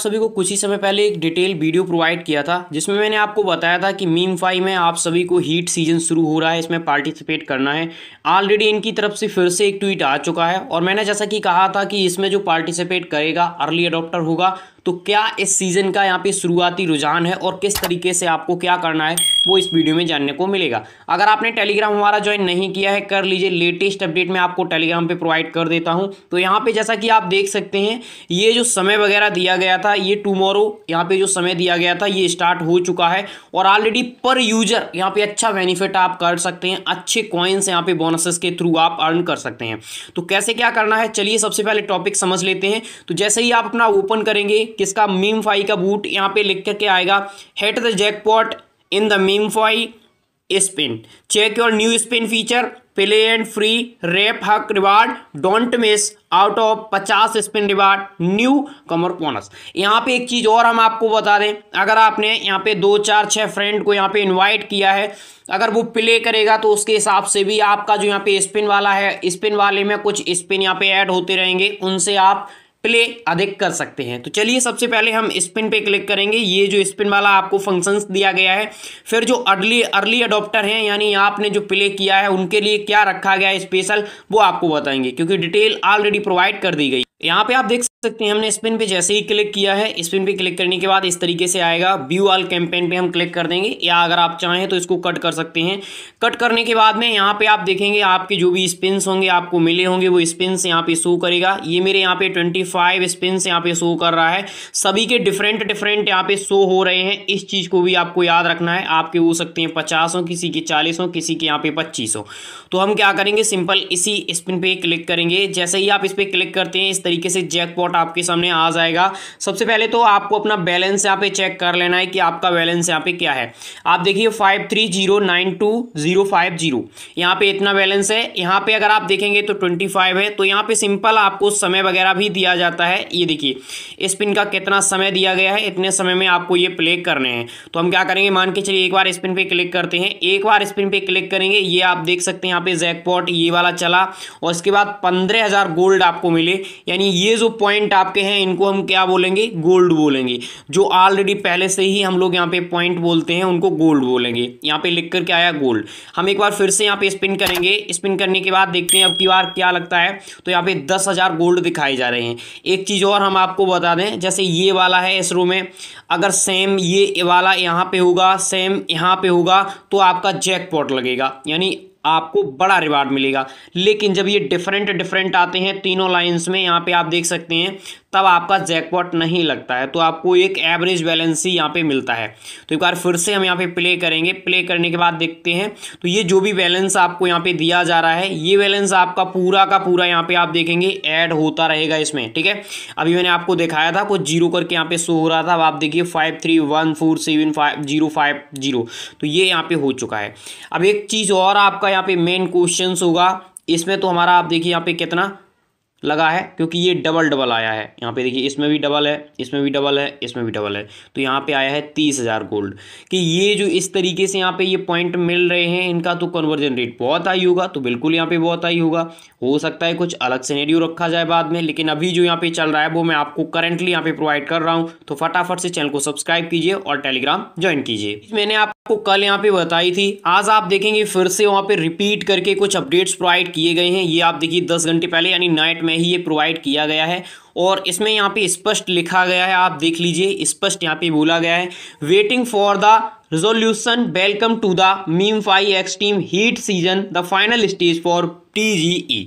सभी को कुछ ही समय पहले एक डिटेल वीडियो प्रोवाइड किया था जिसमें मैंने आपको बताया था कि मीम5 में आप सभी को हीट सीजन शुरू हो रहा है, इसमें पार्टिसिपेट करना है। ऑलरेडी इनकी तरफ से फिर से एक ट्वीट आ चुका है और मैंने जैसा कि कहा था कि इसमें जो पार्टिसिपेट करेगा अर्ली अडॉप्टर होगा। तो क्या इस सीज़न का यहाँ पे शुरुआती रुझान है और किस तरीके से आपको क्या करना है वो इस वीडियो में जानने को मिलेगा। अगर आपने टेलीग्राम हमारा ज्वाइन नहीं किया है कर लीजिए, लेटेस्ट अपडेट मैं आपको टेलीग्राम पे प्रोवाइड कर देता हूँ। तो यहाँ पे जैसा कि आप देख सकते हैं ये जो समय वगैरह दिया गया था ये टुमारो यहाँ पे जो समय दिया गया था ये स्टार्ट हो चुका है और ऑलरेडी पर यूजर यहाँ पे अच्छा बेनिफिट आप कर सकते हैं, अच्छे कॉइन्स यहाँ पे बोनसेस के थ्रू आप अर्न कर सकते हैं। तो कैसे क्या करना है चलिए सबसे पहले टॉपिक समझ लेते हैं। तो जैसे ही आप अपना ओपन करेंगे किसका मीम5 का बूट यहाँ पे लिख करके आएगा, hit the jackpot in the मीम5 spin, check your new spin feature, play and free rep huck reward, don't miss out of 50 spin reward, newcomer bonus. यहाँ पे एक चीज़ और हम आपको बता दें, अगर आपने यहाँ पे 2 4 6 फ्रेंड को यहाँ पे इनवाइट किया है, अगर वो प्ले करेगा तो उसके हिसाब से भी आपका जो यहाँ पे स्पिन वाला है, स्पिन वाले में कुछ स्पिन यहाँ पे ऐड होते रहेंगे, उनसे आप प्ले अधिक कर सकते हैं। तो चलिए सबसे पहले हम स्पिन पे क्लिक करेंगे। ये जो स्पिन वाला आपको फंक्शंस दिया गया है, फिर जो अर्ली अडॉप्टर हैं यानी आपने जो प्ले किया है उनके लिए क्या रखा गया है स्पेशल वो आपको बताएंगे क्योंकि डिटेल ऑलरेडी प्रोवाइड कर दी गई। यहाँ पे आप देख सकते हैं हमने स्पिन पे जैसे ही क्लिक किया है, स्पिन पे क्लिक करने के बाद इस तरीके से आएगा, व्यू ऑल कैंपेन पे हम क्लिक कर देंगे या अगर आप चाहें तो इसको कट कर सकते हैं। कट करने के बाद में यहाँ पे आप देखेंगे आपके जो भी स्पिन्स होंगे आपको मिले होंगे वो स्पिन्स यहाँ पे शो करेगा। ये मेरे यहाँ पे 25 स्पिन्स यहाँ पे शो कर रहा है, सभी के डिफरेंट यहाँ पे शो हो रहे हैं। इस चीज़ को भी आपको याद रखना है, आपके हो सकते हैं 50 हो, किसी के 40 हो, किसी के यहाँ पे 25 हो। तो हम क्या करेंगे सिंपल इसी स्पिन पे क्लिक करेंगे। जैसे ही आप इस पर क्लिक करते हैं इस तरीके से जैकपॉट आपके सामने आ जाएगा। सबसे पहले तो आपको अपना बैलेंस यहाँ पे चेक कर लेना है कि आपका बैलेंस यहाँ पे क्या है। आप देखिए 53092050 यहाँ पे इतना बैलेंस है। यहाँ पे अगर आप देखेंगे तो 25 है। तो यहाँ पे सिंपल आपको समय वगैरह भी दिया जाता है। ये देखिए स्पिन का कितना समय दिया गया है, इतने समय में आपको ये प्ले करने हैं। तो हम क्या करेंगे, मान के चलिए एक बार स्पिन पे क्लिक करते हैं, एक बार स्पिन पे क्लिक करेंगे, ये आप देख सकते हैं यहाँ पे जैकपॉट ये वाला चला और इसके बाद 15,000 गोल्ड आपको मिले। यानी ये जो पॉइंट आपके हैं इनको हम क्या बोलेंगे, गोल्ड बोलेंगे। जो ऑलरेडी पहले से ही हम लोग यहाँ पे पॉइंट बोलते हैं उनको गोल्ड बोलेंगे। यहाँ पे लिख करके आया गोल्ड। हम एक बार फिर से यहाँ पे स्पिन करेंगे, स्पिन करने के बाद देखते हैं अब की बार क्या लगता है। तो यहाँ पे 10,000 गोल्ड दिखाई जा रहे हैं। एक चीज़ और हम आपको बता दें, जैसे ये वाला है इस रो में, अगर सेम ये वाला यहाँ पे होगा, सेम यहाँ पे होगा तो आपका जैकपॉट लगेगा, यानी आपको बड़ा रिवार्ड मिलेगा। लेकिन जब ये डिफरेंट आते हैं तीनों लाइंस में, यहाँ पे आप देख सकते हैं, तब आपका जैकपॉट नहीं लगता है, तो आपको एक एवरेज बैलेंस ही यहाँ पे मिलता है। तो एक बार फिर से हम यहाँ पे प्ले करेंगे। प्ले करने के बाद देखते हैं तो ये जो भी बैलेंस आपको यहाँ पे दिया जा रहा है ये बैलेंस आपका पूरा का पूरा यहाँ पे आप देखेंगे ऐड होता रहेगा इसमें, ठीक है। अभी मैंने आपको दिखाया था कुछ जीरो करके यहाँ पे शो हो रहा था, अब आप देखिए 53147550, तो ये यहाँ पे हो चुका है। अब एक चीज़ और आपका यहाँ पे मेन क्वेश्चन होगा इसमें, तो हमारा आप देखिए यहाँ पे कितना लगा है क्योंकि ये डबल आया है। यहाँ पे देखिए इसमें भी डबल है, इसमें भी डबल है, इसमें भी डबल है, तो यहाँ पे आया है 30,000 गोल्ड। कि ये जो इस तरीके से यहाँ पे ये पॉइंट मिल रहे हैं इनका तो कन्वर्जन रेट बहुत हाई होगा, तो बिल्कुल यहाँ पे बहुत हाई होगा। हो सकता है कुछ अलग सिनेरियो रखा जाए बाद में, लेकिन अभी जो यहाँ पे चल रहा है वो मैं आपको करंटली यहाँ पे प्रोवाइड कर रहा हूँ। तो फटाफट से चैनल को सब्सक्राइब कीजिए और टेलीग्राम ज्वाइन कीजिए। मैंने आपको कल यहाँ पे बताई थी, आज आप देखेंगे फिर से वहाँ पे रिपीट करके कुछ अपडेट्स प्रोवाइड किए गए हैं। ये आप देखिए 10 घंटे पहले यानी नाइट में ही ये प्रोवाइड किया गया है और इसमें यहाँ पे स्पष्ट लिखा गया है, आप देख लीजिए स्पष्ट यहाँ पे बोला गया है, waiting for the resolution, welcome to the मीम5 extreme heat season, the final stage for TGE।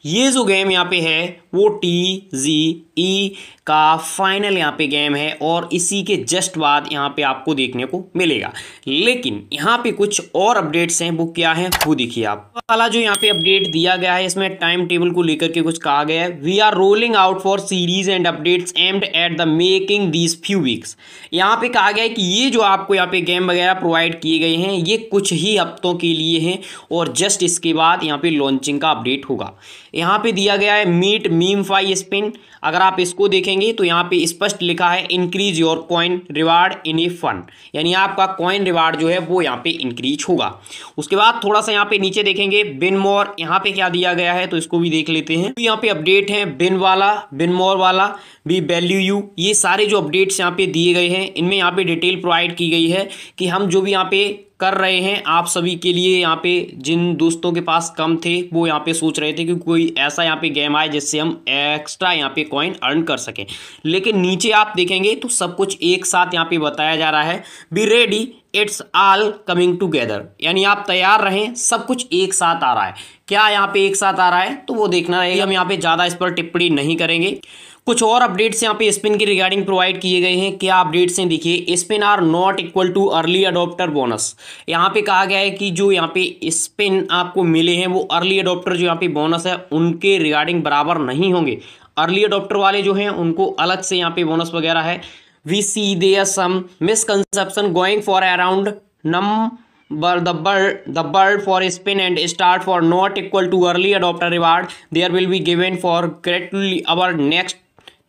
ये जो गेम यहाँ पे है वो TGE का फाइनल यहाँ पे गेम है और इसी के जस्ट बाद यहाँ पे आपको देखने को मिलेगा। लेकिन यहाँ पे कुछ और अपडेट्स हैं, वो क्या है वो देखिए आप। वाला जो यहाँ पे अपडेट दिया गया है इसमें टाइम टेबल को लेकर के कुछ कहा गया है, we are rolling out for series and updates aimed at the making these few weeks. यहाँ पे कहा गया है कि ये जो आपको यहाँ पे गेम वगैरह प्रोवाइड किए गए हैं ये कुछ ही हफ्तों के लिए हैं और जस्ट इसके बाद यहाँ पे लॉन्चिंग लॉन्चिंग का अपडेट होगा। यहाँ पे दिया गया है मीट मीमफाई स्पिन। अगर आप इसको देखेंगे तो यहाँ पे स्पष्ट लिखा है increase your coin reward in a fun, यानी आपका कॉइन रिवार्ड जो है वो यहाँ पे इंक्रीज होगा। उसके बाद थोड़ा सा यहाँ पे नीचे देखेंगे बिन मोर, यहाँ पे क्या दिया गया है तो इसको भी देख लेते हैं। तो यहाँ पे अपडेट है बिन वाला, बिन मोर वाला, बी वैल्यू यू, ये सारे जो अपडेट्स यहाँ पे दिए गए हैं इनमें यहाँ पे डिटेल प्रोवाइड की गई है कि हम जो भी यहाँ पे कर रहे हैं आप सभी के लिए। यहाँ पे जिन दोस्तों के पास कम थे वो यहाँ पे सोच रहे थे कि कोई ऐसा यहाँ पे गेम आए जिससे हम एक्स्ट्रा यहाँ पे कॉइन अर्न कर सकें, लेकिन नीचे आप देखेंगे तो सब कुछ एक साथ यहाँ पे बताया जा रहा है। Be ready, it's all coming together, यानी आप तैयार रहें, सब कुछ एक साथ आ रहा है। क्या यहाँ पे एक साथ आ रहा है तो वो देखना रहेगा, हम यहाँ पे ज़्यादा इस पर टिप्पणी नहीं करेंगे। कुछ और अपडेट्स यहाँ पे स्पिन की रिगार्डिंग प्रोवाइड किए गए हैं। क्या अपडेट्स हैं देखिए, spin are not equal to early adopter bonus. यहाँ पे कहा गया है कि जो यहाँ पे स्पिन आपको मिले हैं वो अर्ली अडॉप्टर जो यहाँ पे बोनस है उनके रिगार्डिंग बराबर नहीं होंगे। अर्ली अडॉप्टर वाले जो हैं उनको अलग से यहाँ पे बोनस वगैरह है। We see there some misconception going for around but the bird for spin and start for not equal to early adopter reward there will be given for gradually our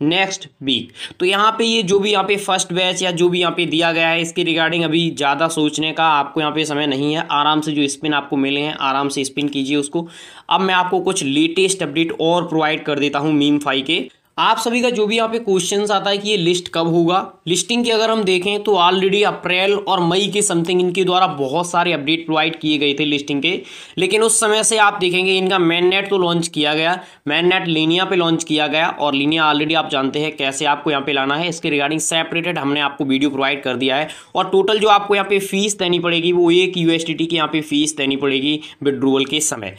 next week. तो यहाँ पे ये जो भी यहाँ पे first batch या जो भी यहाँ पे दिया गया है इसके रिगार्डिंग अभी ज़्यादा सोचने का आपको यहाँ पे समय नहीं है। आराम से जो स्पिन आपको मिले हैं आराम से स्पिन कीजिए उसको। अब मैं आपको कुछ लेटेस्ट अपडेट और प्रोवाइड कर देता हूँ मीमफाई के। आप सभी का जो भी यहाँ पे क्वेश्चंस आता है कि ये लिस्ट कब होगा, लिस्टिंग की अगर हम देखें तो ऑलरेडी अप्रैल और मई के समथिंग इनके द्वारा बहुत सारे अपडेट प्रोवाइड किए गए थे लिस्टिंग के, लेकिन उस समय से आप देखेंगे इनका मेन नेट तो लॉन्च किया गया, मेन नेट लीनिया पे लॉन्च किया गया और लीनिया ऑलरेडी आप जानते हैं कैसे आपको यहाँ पे लाना है। इसके रिगार्डिंग सेपरेटेड हमने आपको वीडियो प्रोवाइड कर दिया है और टोटल जो आपको यहाँ पे फीस देनी पड़ेगी वो 1 USDT की यहाँ पे फीस देनी पड़ेगी विड्रॉल के समय,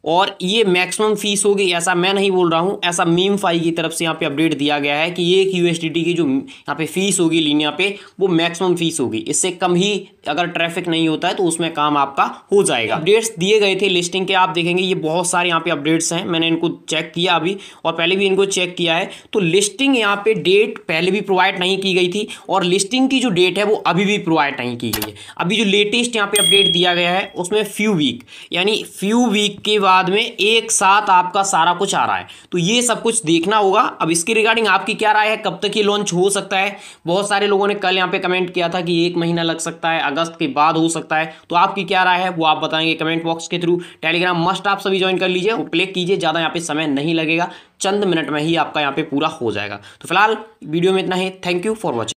और ये मैक्सिमम फीस होगी ऐसा मैं नहीं बोल रहा हूँ, ऐसा मीमफाई की तरफ से यहाँ पे अपडेट दिया गया है कि 1 USDT की जो यहाँ पे फीस होगी लीनिया पे वो मैक्सिमम फीस होगी। इससे कम ही अगर ट्रैफिक नहीं होता है तो उसमें काम आपका हो जाएगा। अपडेट्स दिए गए थे लिस्टिंग के, आप देखेंगे ये बहुत सारे यहाँ पे अपडेट्स हैं, मैंने इनको चेक किया अभी और पहले भी इनको चेक किया है। तो लिस्टिंग यहाँ पे डेट पहले भी प्रोवाइड नहीं की गई थी और लिस्टिंग की जो डेट है वो अभी भी प्रोवाइड नहीं की गई है। अभी जो लेटेस्ट यहाँ पे अपडेट दिया गया है उसमें फ्यू वीक, यानी फ्यू वीक के बाद में एक साथ आपका सारा कुछ आ रहा है। तो ये सब कुछ देखना होगा। अब इसके रिगार्डिंग आपकी क्या राय है, कब तक ये लॉन्च हो सकता है? बहुत सारे लोगों ने कल यहाँ पे कमेंट किया था कि 1 महीना लग सकता है, अगस्त के बाद हो सकता है। तो आपकी क्या राय है वो आप बताएंगे कमेंट बॉक्स के थ्रू। टेलीग्राम मस्ट आप सभी ज्वाइन कर लीजिए और क्लिक कीजिए, ज़्यादा यहाँ पे समय नहीं लगेगा, चंद मिनट में ही आपका यहाँ पे पूरा हो जाएगा। तो फिलहाल वीडियो में इतना ही। Thank you for watching.